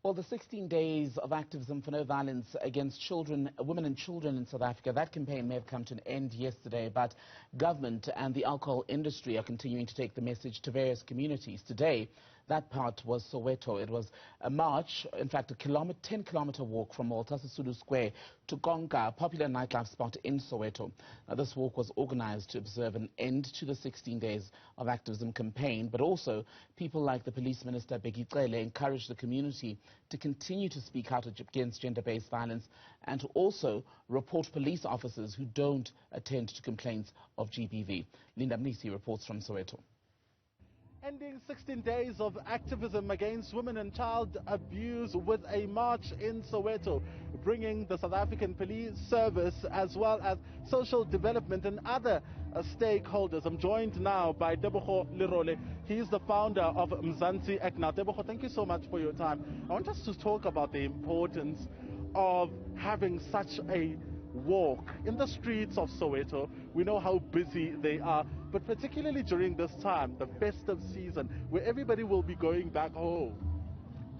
Well, the 16 days of activism for no violence against children, women and children in South Africa, that campaign may have come to an end yesterday, but government and the alcohol industry are continuing to take the message to various communities. Today, that part was Soweto. It was a march, in fact, a 10-kilometre walk from Walter Sisulu Square to Konka, a popular nightlife spot in Soweto. Now, this walk was organised to observe an end to the 16 days of activism campaign, but also people like the Police Minister, Bekicele, encouraged the community to continue to speak out against gender-based violence and to also report police officers who don't attend to complaints of GBV. Linda Mnisi reports from Soweto. Ending 16 days of activism against women and child abuse with a march in Soweto, bringing the South African Police Service as well as social development and other stakeholders. I'm joined now by Tebogo Lerole. He is the founder of Mzansi Act. Now, Tebogo, thank you so much for your time. I want us to talk about the importance of having such a walk in the streets of Soweto. We know how busy they are, but particularly during this time, the festive season, where everybody will be going back home.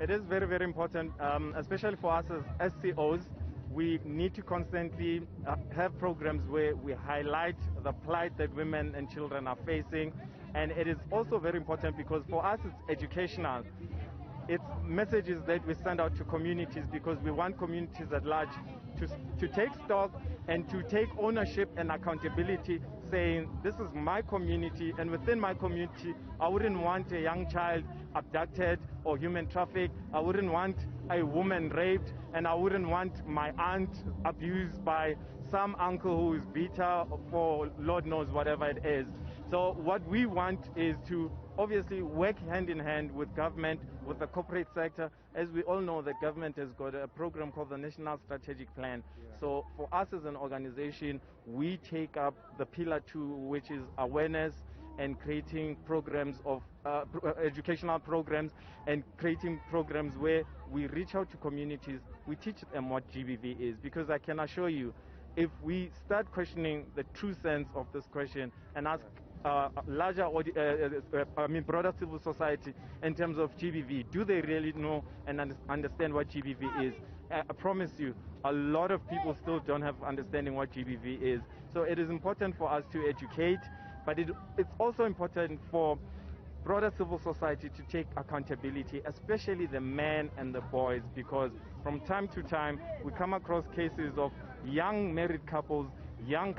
It is very, very important, especially for us as SCOs. We need to constantly have programs where we highlight the plight that women and children are facing. And it is also very important because for us it's educational. It's messages that we send out to communities because we want communities at large to take stock and to take ownership and accountability, saying this is my community, and within my community I wouldn't want a young child abducted or human trafficked. I wouldn't want a woman raped, and I wouldn't want my aunt abused by some uncle who is beat her for Lord knows whatever it is. So what we want is to obviously work hand in hand with government, with the corporate sector. As we all know, the government has got a program called the National Strategic Plan. So for us as an organization, we take up the pillar 2, which is awareness and creating programs of educational programs and creating programs where we reach out to communities. We teach them what GBV is, because I can assure you, if we start questioning the true sense of this question and ask larger, broader civil society in terms of GBV, do they really know and understand what GBV is? I promise you, a lot of people still don't have understanding what GBV is. So it is important for us to educate, but it's also important for broader civil society to take accountability, especially the men and the boys, because from time to time we come across cases of young married couples, young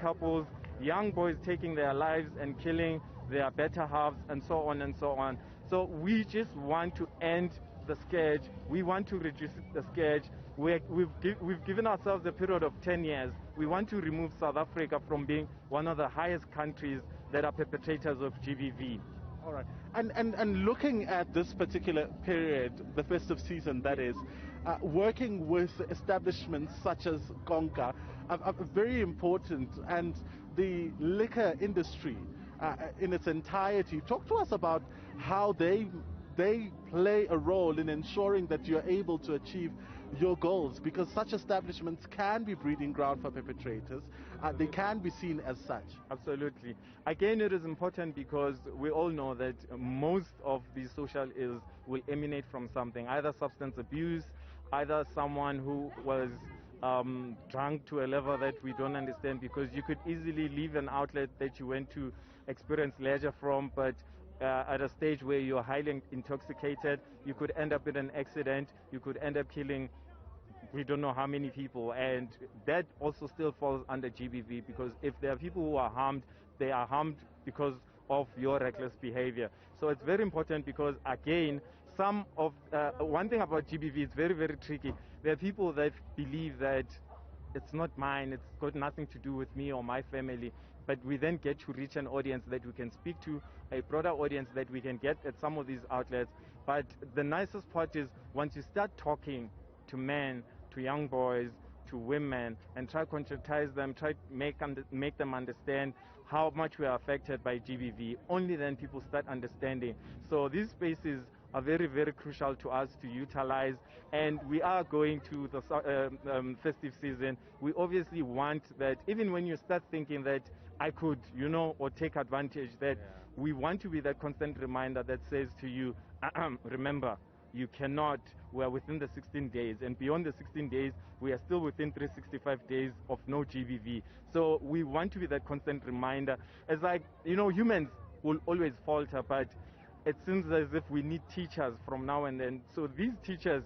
boys taking their lives and killing their better halves, and so on and so on. So we just want to end the scourge. We want to reduce the scourge. We've given ourselves a period of 10 years. We want to remove South Africa from being one of the highest countries that are perpetrators of GBV. All right. And looking at this particular period, the festive season that is, working with establishments such as Konka are very important, and the liquor industry in its entirety. Talk to us about how they play a role in ensuring that you're able to achieve your goals, because such establishments can be breeding ground for perpetrators. They can be seen as such. Absolutely. Again, it is important because we all know that most of these social ills will emanate from something, either substance abuse, either someone who was drunk to a level that we don't understand, because you could easily leave an outlet that you went to experience leisure from, but at a stage where you're highly intoxicated, you could end up in an accident, you could end up killing we don't know how many people, and that also still falls under GBV, because if there are people who are harmed, they are harmed because of your reckless behavior. So it's very important, because again, one thing about GBV, it's very, very tricky. There are people that believe that it's not mine, it's got nothing to do with me or my family, but we then get to reach an audience that we can speak to, a broader audience that we can get at some of these outlets. But the nicest part is once you start talking to men, to young boys, to women, and try to conscientize them, try to make them understand how much we are affected by GBV, only then people start understanding. So these spaces are very, very crucial to us to utilize, and we are going to the festive season. We obviously want that, even when you start thinking that I could, or take advantage, that we want to be that constant reminder that says to you, remember, you cannot, we are within the 16 days, and beyond the 16 days, we are still within 365 days of no GBV. So we want to be that constant reminder. It's like, you know, humans will always falter, but it seems as if we need teachers from now and then. So these teachers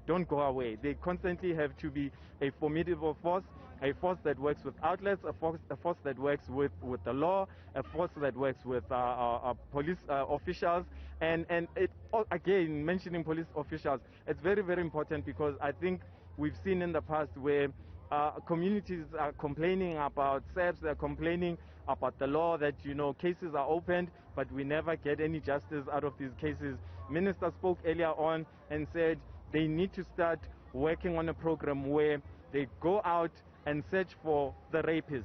don't go away. They constantly have to be a formidable force, a force that works with outlets, a force that works with the law, a force that works with police officials. And it, again, mentioning police officials, it's very, very important, because I think we've seen in the past where communities are complaining about SEPs, they're complaining about the law, that, you know, cases are opened, but we never get any justice out of these cases. Minister spoke earlier on and said they need to start working on a program where they go out and search for the rapists.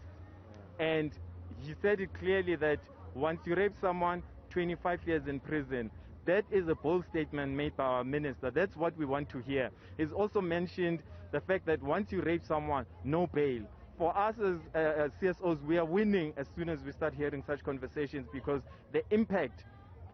And he said it clearly that once you rape someone, 25 years in prison. That is a bold statement made by our minister. That's what we want to hear. He's also mentioned the fact that once you rape someone, no bail. For us as CSOs, we are winning as soon as we start hearing such conversations, because the impact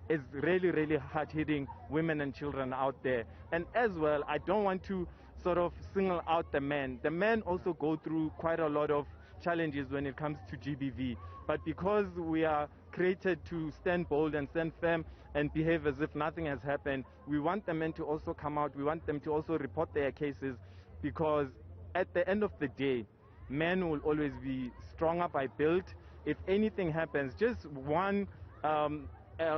is really, really hard-hitting women and children out there. And as well, I don't want to sort of single out the men. The men also go through quite a lot of challenges when it comes to GBV. But because we are created to stand bold and stand firm and behave as if nothing has happened, we want the men to also come out. We want them to also report their cases, because at the end of the day, men will always be stronger by build. If anything happens, just one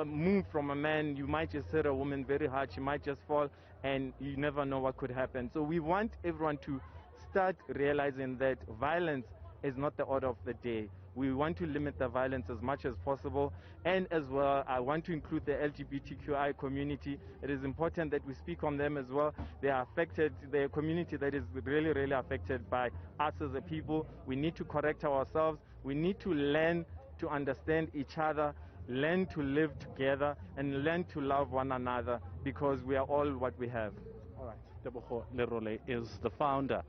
move from a man, you might just hit a woman very hard, she might just fall, and you never know what could happen. So we want everyone to start realizing that violence is not the order of the day. We want to limit the violence as much as possible. And as well, I want to include the LGBTQI community. It is important that we speak on them as well. They are affected, they're a community that is really, really affected by us as a people. We need to correct ourselves. We need to learn to understand each other, learn to live together, and learn to love one another, because we are all what we have. All right. Tebogo Lerole is the founder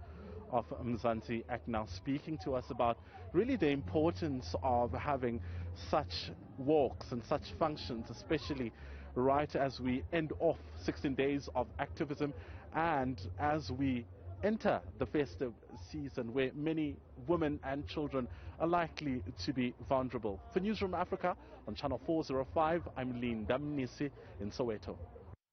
of Mzansi Act, now speaking to us about really the importance of having such walks and such functions, especially right as we end off 16 days of activism and as we enter the festive season where many women and children are likely to be vulnerable. For Newzroom Afrika on Channel 405, I'm Linda Mnisi in Soweto.